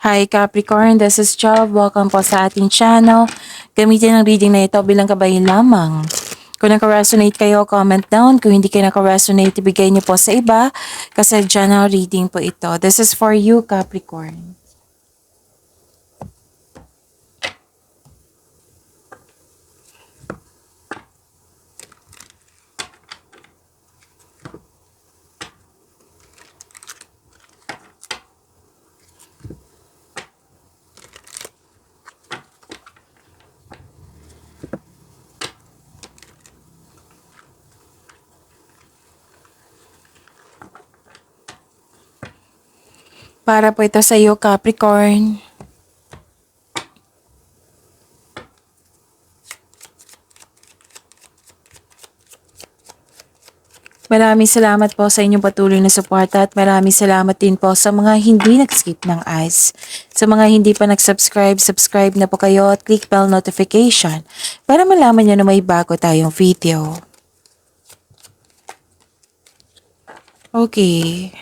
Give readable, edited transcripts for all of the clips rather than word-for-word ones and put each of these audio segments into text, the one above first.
Hi Capricorn, this is Job. Welcome po sa ating channel. Gamitin ang reading na ito bilang kabayan lamang. Kung naka-resonate kayo, comment down. Kung hindi kayo naka-resonate, ibigay niyo po sa iba kasi general reading po ito. This is for you, Capricorn. Para po ito sa iyo, Capricorn. Maraming salamat po sa inyong patuloy na suporta at maraming salamat din po sa mga hindi nag-skip ng ads. Sa mga hindi pa nag-subscribe, subscribe na po kayo at click bell notification para malaman nyo na may bago tayong video. Okay.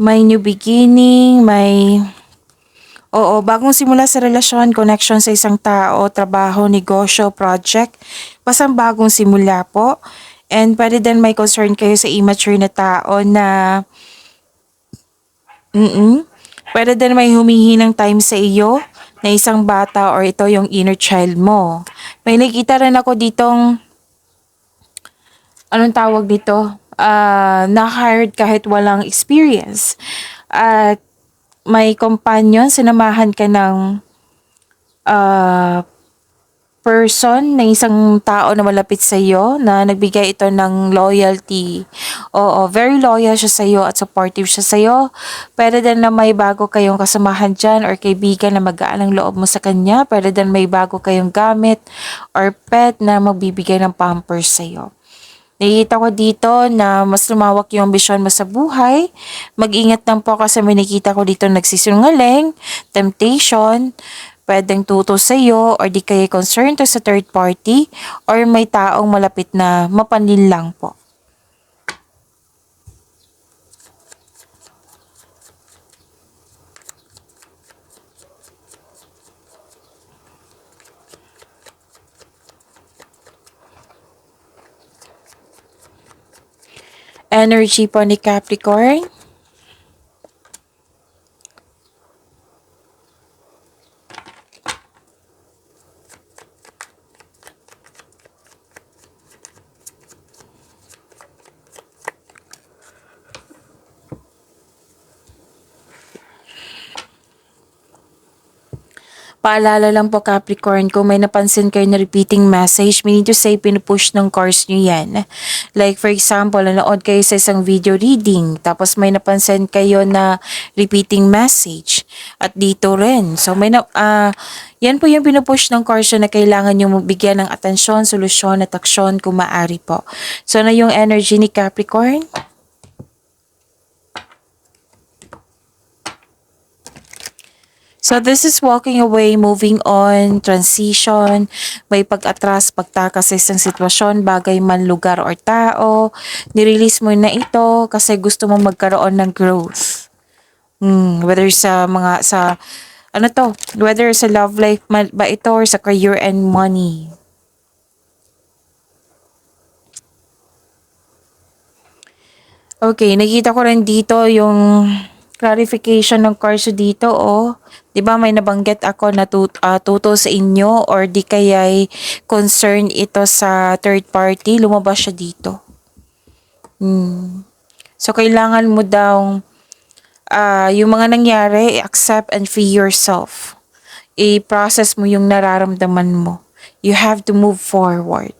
May new beginning, bagong simula sa relasyon, connection sa isang tao, trabaho, negosyo, project. Basta bagong simula po. And pwede din may concern kayo sa immature na tao na pwede din may humihi ng time sa iyo na isang bata or ito yung inner child mo. May nakita rin ako ditong anong tawag dito? Na-hired kahit walang experience. At may companion, sinamahan ka ng person, na isang tao na malapit sa iyo na nagbigay ito ng loyalty. Oo, very loyal siya sa iyo at supportive siya sa iyo. Pwede din na may bago kayong kasamahan dyan or kaibigan na magaan ang loob mo sa kanya. Pwede din may bago kayong gamit or pet na magbibigay ng pampers sa iyo. Nakikita ko dito na mas lumawak yung ambisyon mo sa buhay. Mag-ingat lang po kasi may nakita ko dito nagsisinungaling, temptation, pwedeng tuto sa iyo or di kayo concerned to sa third party or may taong malapit na mapanlin lang po. Energy po ni Capricorn. Paalala lang po Capricorn, kung may napansin kayo na repeating message, meaning to say pinupush ng course nyo yan. Like for example, nanood kayo sa isang video reading, tapos may napansin kayo na repeating message. At dito rin. So yan po yung pinupush ng course na kailangan nyo bigyan ng atensyon, solusyon at aksyon kung maaari po. So na yung energy ni Capricorn? So this is walking away, moving on, transition, may pag-atras, pagtakas sa isang sitwasyon, bagay man, lugar or tao. Nirelease mo na ito kasi gusto mo magkaroon ng growth. Whether whether sa love life ba ito or sa career and money. Okay, nakita ko rin dito yung clarification ng course dito, oh. 'Di ba may nabanggit ako na tuto sa inyo or di kaya'y concern ito sa third party, lumabas siya dito. So kailangan mo daw yung mga nangyari, accept and free yourself. I-process mo yung nararamdaman mo. You have to move forward.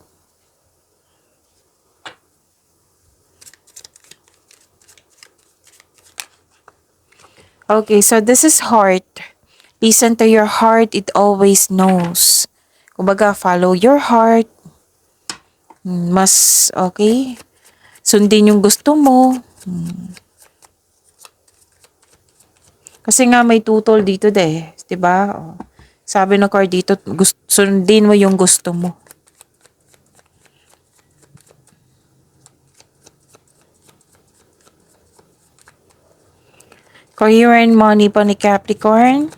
Okay, so this is heart. Listen to your heart, it always knows. Kumbaga, follow your heart. Mas, okay? Sundin yung gusto mo. Kasi nga may tutol dito 'di ba? Sabi ng card dito, sundin mo yung gusto mo. Career and money po ni Capricorn.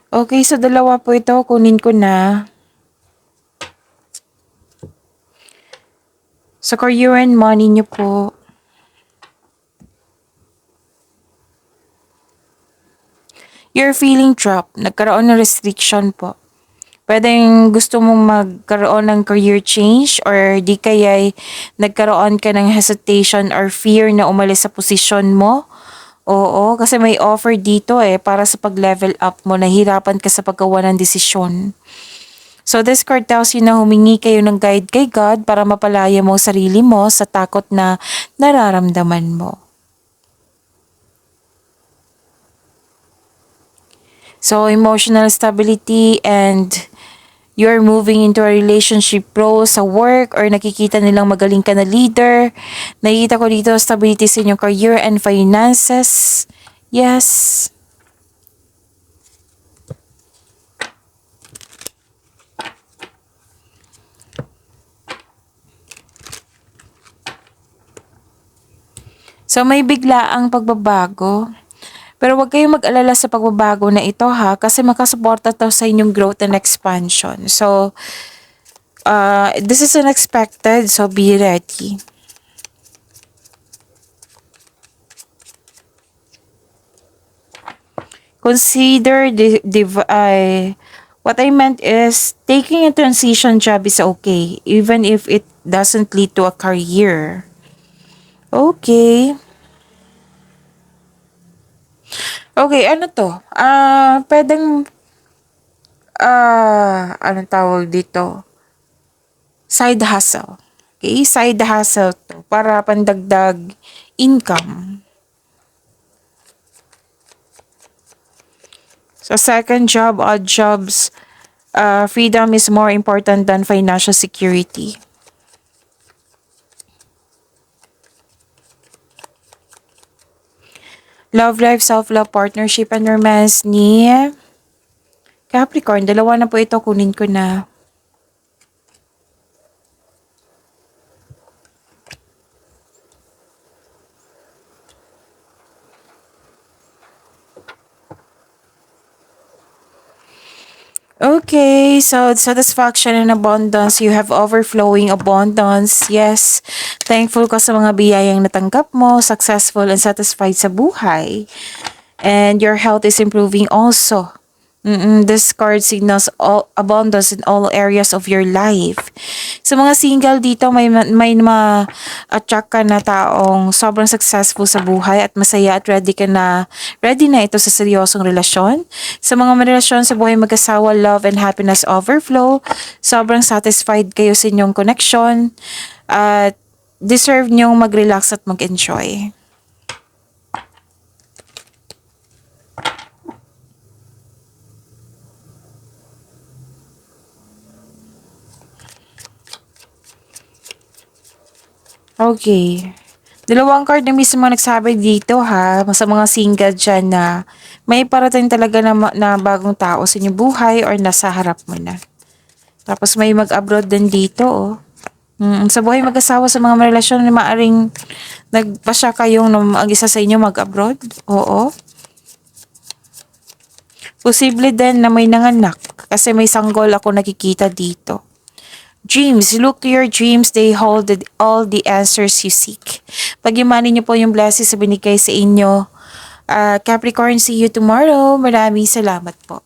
Okay, so dalawa po ito. Kunin ko na. Sa career and money niyo po. You're feeling trapped. Nagkaroon ng restriction po. Pwedeng gusto mong magkaroon ng career change or di kaya nagkaroon ka ng hesitation or fear na umalis sa posisyon mo. Oo, kasi may offer dito para sa pag-level up mo. Nahirapan ka sa paggawa ng desisyon. So this card tells you na humingi kayo ng guide kay God para mapalaya mo sarili mo sa takot na nararamdaman mo. So emotional stability and you're moving into a relationship pro sa work or nakikita nilang magaling ka na leader. Nakikita ko dito stability sa inyong career and finances. Yes. So may biglaang pagbabago. Pero huwag kayong mag-alala sa pagbabago na ito ha, kasi makasuporta to sa inyong growth and expansion. So, this is unexpected, so be ready. Consider what I meant is taking a transition job is okay, even if it doesn't lead to a career. Okay. Okay, ano to? Pwedeng, anong tawag dito? Side hustle. Okay, side hustle to para pandagdag income. So, second job, odd jobs, freedom is more important than financial security. Love life, self-love, partnership, and romance ni Capricorn. Dalawa na po ito. Kunin ko na. Okay, so satisfaction and abundance. You have overflowing abundance. Yes, thankful ka sa mga biyayang natanggap mo, successful and satisfied sa buhay. And your health is improving also. This card signals all abundance in all areas of your life. Sa mga single dito, may ma-attract ka na taong sobrang successful sa buhay at masaya at ready na ito sa seryosong relasyon. Sa mga relasyon sa buhay mag-asawa, love and happiness overflow. Sobrang satisfied kayo sa inyong connection at deserve niyong mag-relax at mag-enjoy. Okay. Dalawang card na mismo nagsabi dito ha, sa mga single dyan na may parating talaga na bagong tao sa inyong buhay or nasa harap mo na. Tapos may mag-abroad din dito oh. Sa buhay mag-asawa sa mga relasyon na maaring nagpasya kayong mag-isa sa inyo mag-abroad. Oo. Posible din na may nanganak kasi may sanggol ako nakikita dito. Dreams, look to your dreams, they hold all the answers you seek. Pag-imanin niyo po yung blessings sa binigay sa inyo. Capricorn, see you tomorrow. Maraming salamat po.